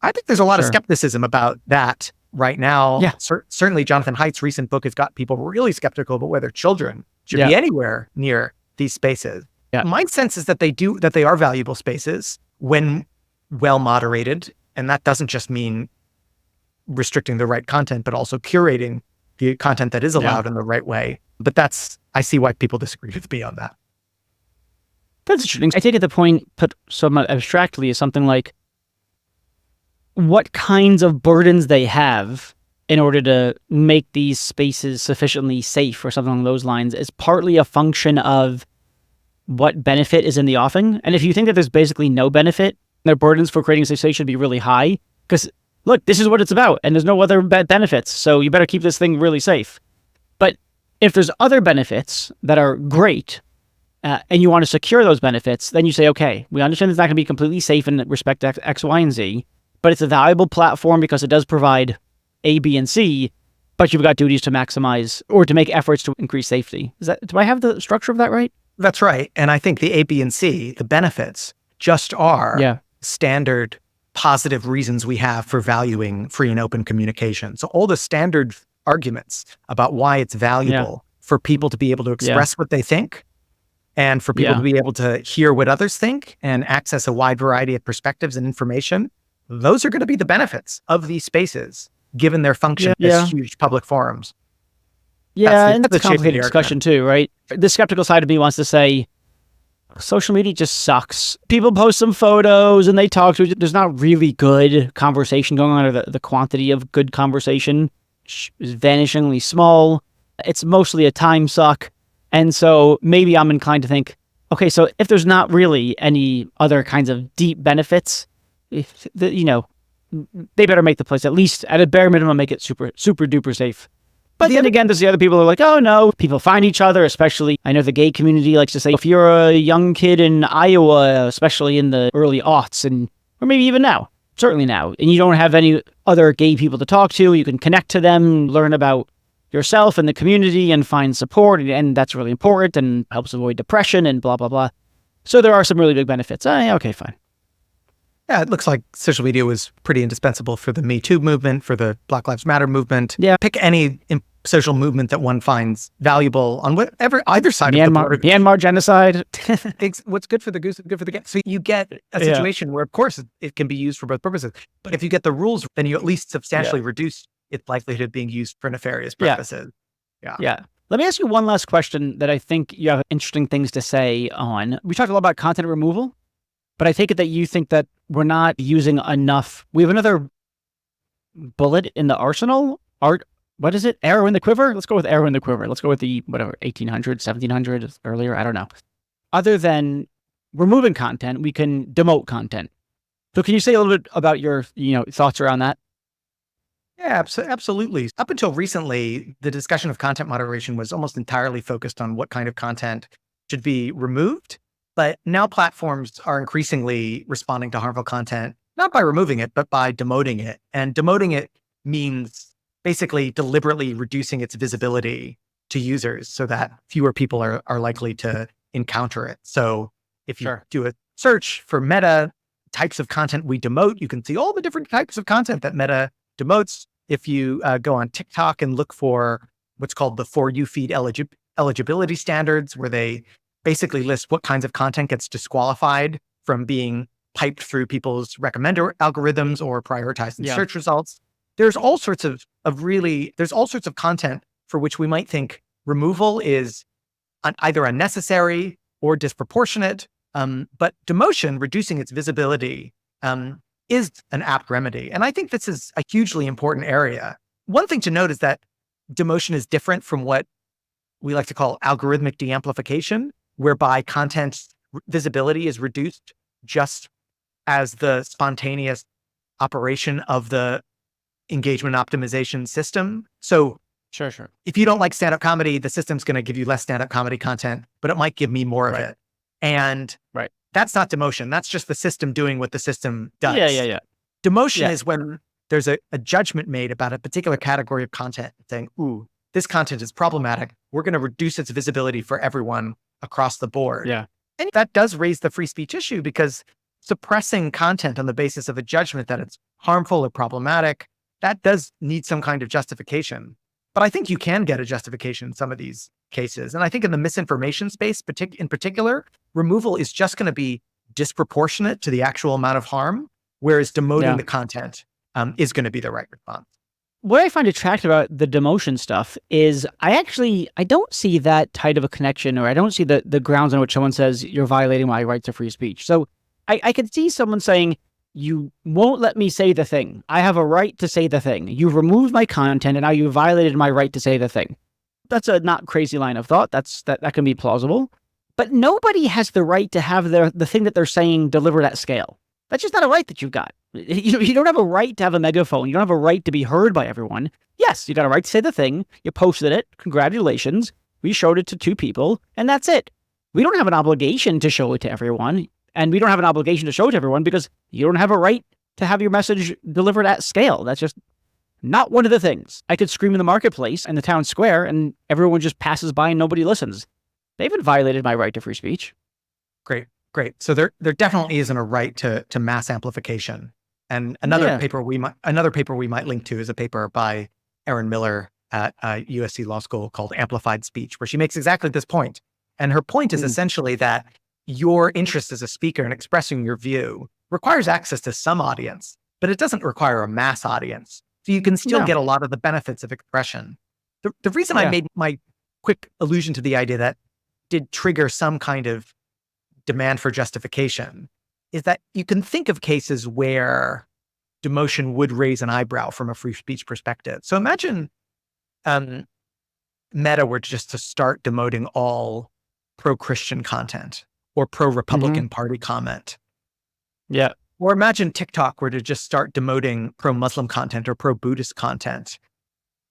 I think there's a lot of skepticism about that right now. Certainly Jonathan Haidt's recent book has got people really skeptical about whether children should be anywhere near these spaces. My sense is that they are valuable spaces when well moderated. And that doesn't just mean restricting the right content, but also curating the content that is allowed in the right way. But I see why people disagree with me on that. That's interesting. I take it the point put somewhat abstractly is something like what kinds of burdens they have in order to make these spaces sufficiently safe or something along those lines is partly a function of what benefit is in the offing. And if you think that there's basically no benefit, their burdens for creating a safe space should be really high because look, this is what it's about and there's no other benefits. So you better keep this thing really safe. But if there's other benefits that are great and you want to secure those benefits, then you say, okay, we understand it's not going to be completely safe in respect to X, Y, and Z, but it's a valuable platform because it does provide A, B, and C, but you've got duties to maximize or to make efforts to increase safety. Do I have the structure of that right? That's right. And I think the A, B, and C, the benefits, just are standard positive reasons we have for valuing free and open communication. So all the standard arguments about why it's valuable for people to be able to express what they think and for people to be able to hear what others think and access a wide variety of perspectives and information, those are going to be the benefits of these spaces, given their function as huge public forums. And that's a complicated discussion too, right? The skeptical side of me wants to say, social media just sucks. People post some photos and they talk to each other. There's not really good conversation going on, or the quantity of good conversation is vanishingly small. It's mostly a time suck. And so maybe I'm inclined to think, okay, so if there's not really any other kinds of deep benefits, they better make the place, at least at a bare minimum, make it super, super duper safe. But then again, there's the other people who are like, oh no, people find each other, especially, I know the gay community likes to say, if you're a young kid in Iowa, especially in the early aughts, or maybe even now, certainly now, and you don't have any other gay people to talk to, you can connect to them, learn about yourself and the community and find support, and that's really important and helps avoid depression and blah, blah, blah. So there are some really big benefits. Okay, fine. Yeah, it looks like social media was pretty indispensable for the Me Too movement, for the Black Lives Matter movement. Yeah. Pick any social movement that one finds valuable on either side of the border. Myanmar genocide. What's good for the goose is good for the gander. So you get a situation where, of course, it can be used for both purposes. But if you get the rules, then you at least substantially reduce its likelihood of being used for nefarious purposes. Yeah. Let me ask you one last question that I think you have interesting things to say on. We talked a lot about content removal, but I take it that you think that we're not using enough. We have another bullet in the arsenal. what is it? Arrow in the quiver? Let's go with arrow in the quiver. Let's go with the, whatever, 1800, 1700 earlier. I don't know. Other than removing content, we can demote content. So can you say a little bit about your, thoughts around that? Yeah, absolutely. Up until recently, the discussion of content moderation was almost entirely focused on what kind of content should be removed. But now platforms are increasingly responding to harmful content, not by removing it, but by demoting it. And demoting it means basically deliberately reducing its visibility to users so that fewer people are likely to encounter it. So if you Sure. do a search for Meta types of content we demote, you can see all the different types of content that Meta demotes. If you go on TikTok and look for what's called the For You feed eligibility standards, where they basically list what kinds of content gets disqualified from being piped through people's recommender algorithms or prioritized in Yeah. search results. There's all sorts of content for which we might think removal is either unnecessary or disproportionate. But demotion, reducing its visibility, is an apt remedy. And I think this is a hugely important area. One thing to note is that demotion is different from what we like to call algorithmic deamplification, whereby content visibility is reduced just as the spontaneous operation of the engagement optimization system. So Sure. if you don't like stand-up comedy, the system's going to give you less stand-up comedy content, but it might give me more of Right. it. And Right. that's not demotion. That's just the system doing what the system does. Yeah. Demotion Yeah. is when there's a judgment made about a particular category of content, saying, ooh, this content is problematic. We're going to reduce its visibility for everyone across the board. Yeah. And that does raise the free speech issue, because suppressing content on the basis of a judgment that it's harmful or problematic, that does need some kind of justification. But I think you can get a justification in some of these cases. And I think in the misinformation space, in particular, removal is just going to be disproportionate to the actual amount of harm, whereas demoting Yeah. the content is going to be the right response. What I find attractive about the demotion stuff is I don't see that tight of a connection, or I don't see the grounds on which someone says you're violating my right to free speech. So I could see someone saying, you won't let me say the thing. I have a right to say the thing. You've removed my content and now you violated my right to say the thing. That's a not crazy line of thought. That can be plausible. But nobody has the right to have the thing that they're saying delivered at scale. That's just not a right that you've got. You don't have a right to have a megaphone. You don't have a right to be heard by everyone. Yes, you got a right to say the thing. You posted it. Congratulations. We showed it to 2 people, and that's it. We don't have an obligation to show it to everyone, and we don't have an obligation to show it to everyone because you don't have a right to have your message delivered at scale. That's just not one of the things. I could scream in the marketplace and the town square, and everyone just passes by and nobody listens. They haven't violated my right to free speech. Great. So there definitely isn't a right to mass amplification. And another paper we might link to is a paper by Erin Miller at USC Law School called Amplified Speech, where she makes exactly this point. And her point is essentially that your interest as a speaker in expressing your view requires access to some audience, but it doesn't require a mass audience. So you can still get a lot of the benefits of expression. The reason I made my quick allusion to the idea that did trigger some kind of demand for justification is that you can think of cases where demotion would raise an eyebrow from a free speech perspective. So imagine Meta were just to start demoting all pro-Christian content or pro-Republican Party comment. Yeah. Or imagine TikTok were to just start demoting pro-Muslim content or pro-Buddhist content.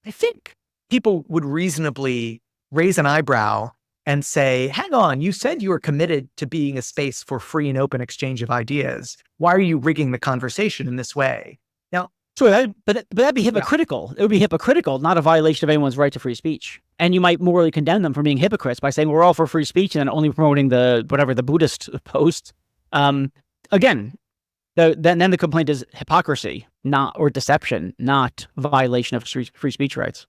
I think people would reasonably raise an eyebrow and say, hang on, you said you were committed to being a space for free and open exchange of ideas. Why are you rigging the conversation in this way? Now, sure, but that'd be hypocritical. It would be hypocritical, not a violation of anyone's right to free speech. And you might morally condemn them for being hypocrites by saying we're all for free speech and then only promoting the Buddhist post. Again, then the complaint is hypocrisy, or deception, not violation of free speech rights.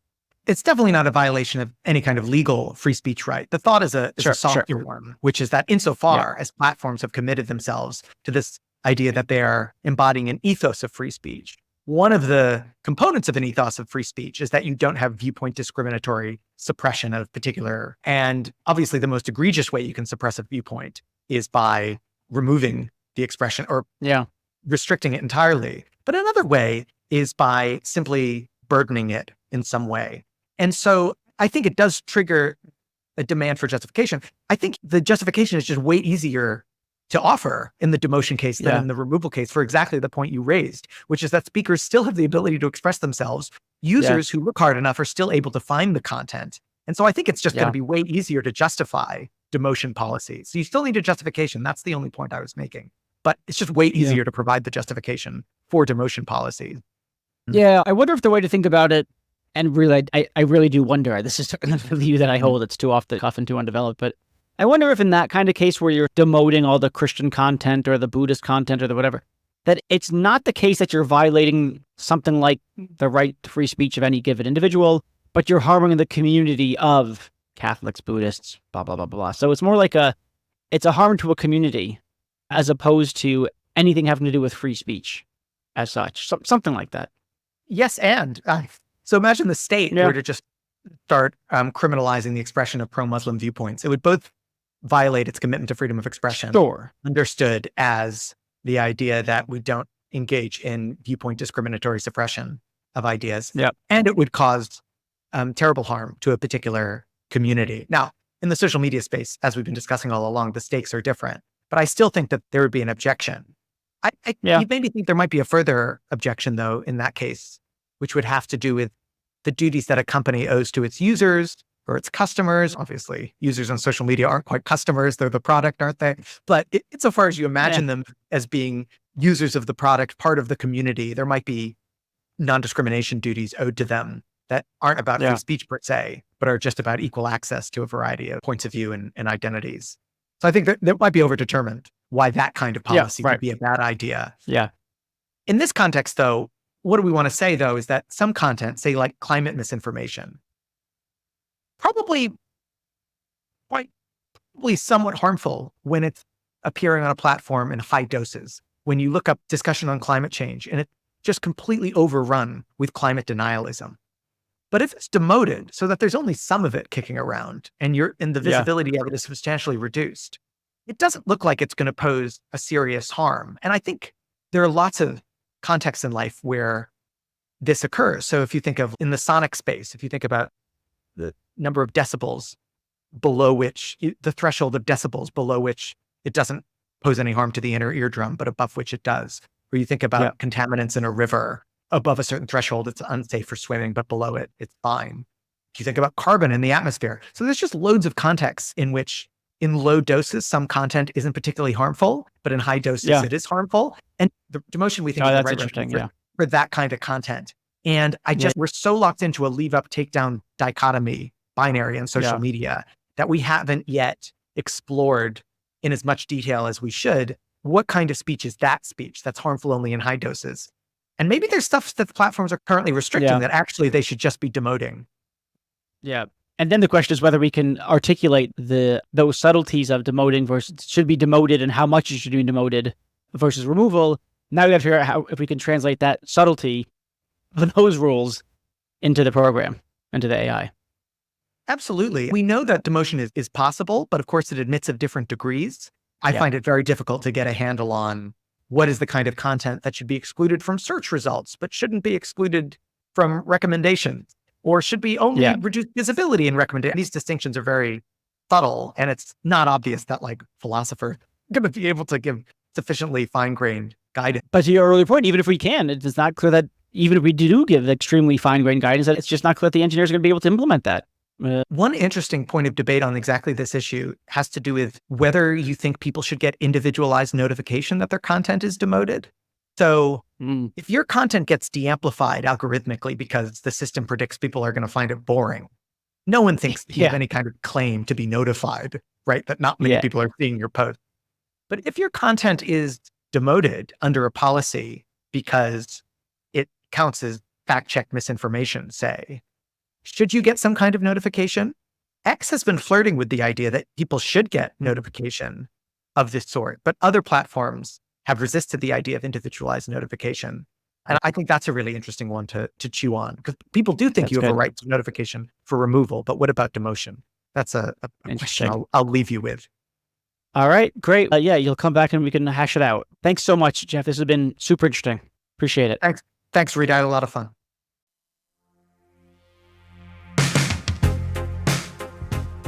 It's definitely not a violation of any kind of legal free speech right. The thought is a softer one, which is that insofar as platforms have committed themselves to this idea that they are embodying an ethos of free speech, one of the components of an ethos of free speech is that you don't have viewpoint discriminatory suppression of particular. And obviously the most egregious way you can suppress a viewpoint is by removing the expression or restricting it entirely. But another way is by simply burdening it in some way. And so I think it does trigger a demand for justification. I think the justification is just way easier to offer in the demotion case than in the removal case for exactly the point you raised, which is that speakers still have the ability to express themselves. Users who look hard enough are still able to find the content. And so I think it's just going to be way easier to justify demotion policies. So you still need a justification. That's the only point I was making. But it's just way easier to provide the justification for demotion policies. Yeah, I wonder if the way to think about it, and really, I really do wonder, this is the view that I hold, it's too off the cuff and too undeveloped, but I wonder if in that kind of case where you're demoting all the Christian content or the Buddhist content or the whatever, that it's not the case that you're violating something like the right to free speech of any given individual, but you're harming the community of Catholics, Buddhists, blah, blah, blah, blah. So it's more like it's a harm to a community as opposed to anything having to do with free speech as such, something like that. Yes, and so imagine the state were to just start criminalizing the expression of pro-Muslim viewpoints. It would both violate its commitment to freedom of expression, understood as the idea that we don't engage in viewpoint discriminatory suppression of ideas, and it would cause terrible harm to a particular community. Now, in the social media space, as we've been discussing all along, the stakes are different, but I still think that there would be an objection. You made me think there might be a further objection, though, in that case, which would have to do with the duties that a company owes to its users or its customers. Obviously, users on social media aren't quite customers. They're the product, aren't they? But insofar as you imagine them as being users of the product, part of the community, there might be non-discrimination duties owed to them that aren't about free speech per se, but are just about equal access to a variety of points of view and identities. So I think that might be overdetermined why that kind of policy would be a bad idea. In this context, though, what do we want to say, though, is that some content, say like climate misinformation, probably somewhat harmful when it's appearing on a platform in high doses. When you look up discussion on climate change and it's just completely overrun with climate denialism. But if it's demoted so that there's only some of it kicking around and the visibility of it is substantially reduced, it doesn't look like it's going to pose a serious harm. And I think there are lots of contexts in life where this occurs. So if you think of in the sonic space, if you think about the number of decibels below which, the threshold of decibels below which it doesn't pose any harm to the inner eardrum, but above which it does. Or you think about contaminants in a river, above a certain threshold, it's unsafe for swimming, but below it, it's fine. If you think about carbon in the atmosphere. So there's just loads of contexts in which in low doses, some content isn't particularly harmful, but in high doses, it is harmful. And the demotion we think is the right recipe for that kind of content. And we're so locked into a leave up, take down dichotomy binary in social media that we haven't yet explored in as much detail as we should. What kind of speech is that speech that's harmful only in high doses? And maybe there's stuff that the platforms are currently restricting that actually they should just be demoting. Yeah. And then the question is whether we can articulate those subtleties of demoting versus should be demoted and how much it should be demoted versus removal. Now we have to figure out if we can translate that subtlety of those rules into the program, into the AI. Absolutely. We know that demotion is possible, but of course it admits of different degrees. I find it very difficult to get a handle on what is the kind of content that should be excluded from search results, but shouldn't be excluded from recommendations, or should be only reduced visibility in recommendations. These distinctions are very subtle, and it's not obvious that like philosophers are going to be able to give sufficiently fine-grained guidance. But to your earlier point, even if we can, it is not clear that even if we do give extremely fine-grained guidance, that it's just not clear that the engineers are going to be able to implement that. One interesting point of debate on exactly this issue has to do with whether you think people should get individualized notification that their content is demoted. So if your content gets de-amplified algorithmically because the system predicts people are going to find it boring, no one thinks you have any kind of claim to be notified, right? That not many people are seeing your post. But if your content is demoted under a policy because it counts as fact-checked misinformation, say, should you get some kind of notification? X has been flirting with the idea that people should get notification of this sort, but other platforms have resisted the idea of individualized notification. And I think that's a really interesting one to chew on, because people do think you have a right to notification for removal, but what about demotion? That's a question I'll leave you with. All right, great. You'll come back and we can hash it out. Thanks so much, Jeff. This has been super interesting. Appreciate it. Thanks, Reed. I had a lot of fun.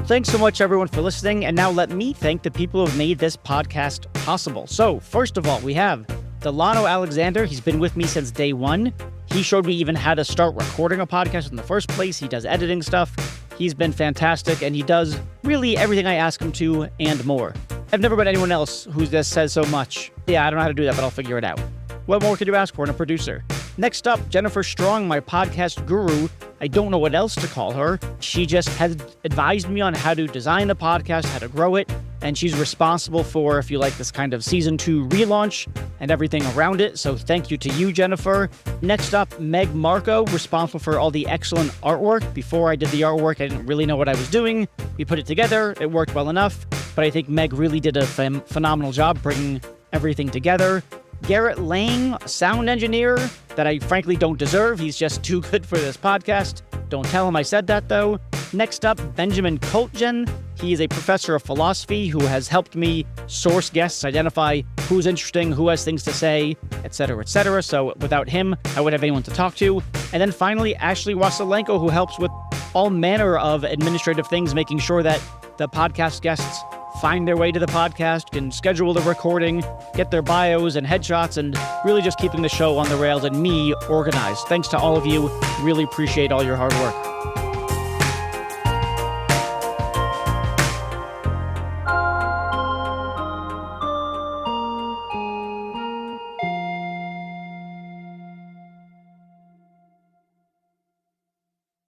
Thanks so much, everyone, for listening. And now let me thank the people who have made this podcast possible. So, first of all, we have Delano Alexander. He's been with me since day one. He showed me even how to start recording a podcast in the first place. He does editing stuff. He's been fantastic, and he does really everything I ask him to and more. I've never met anyone else who just says so much. Yeah, I don't know how to do that, but I'll figure it out. What more could you ask for in a producer? Next up, Jennifer Strong, my podcast guru. I don't know what else to call her. She just has advised me on how to design a podcast, how to grow it, and she's responsible for, if you like, this kind of season 2 relaunch and everything around it. So thank you to you, Jennifer. Next up, Meg Marco, responsible for all the excellent artwork. Before I did the artwork, I didn't really know what I was doing. We put it together. It worked well enough, but I think Meg really did a phenomenal job bringing everything together. Garrett Lang, sound engineer that I frankly don't deserve. He's just too good for this podcast. Don't tell him I said that, though. Next up, Benjamin Koltgen. He is a professor of philosophy who has helped me source guests, identify who's interesting, who has things to say, etc., etc. So without him, I wouldn't have anyone to talk to. And then finally, Ashley Wasylenko, who helps with all manner of administrative things, making sure that the podcast guests find their way to the podcast, can schedule the recording, get their bios and headshots, and really just keeping the show on the rails and me organized. Thanks to all of you. Really appreciate all your hard work.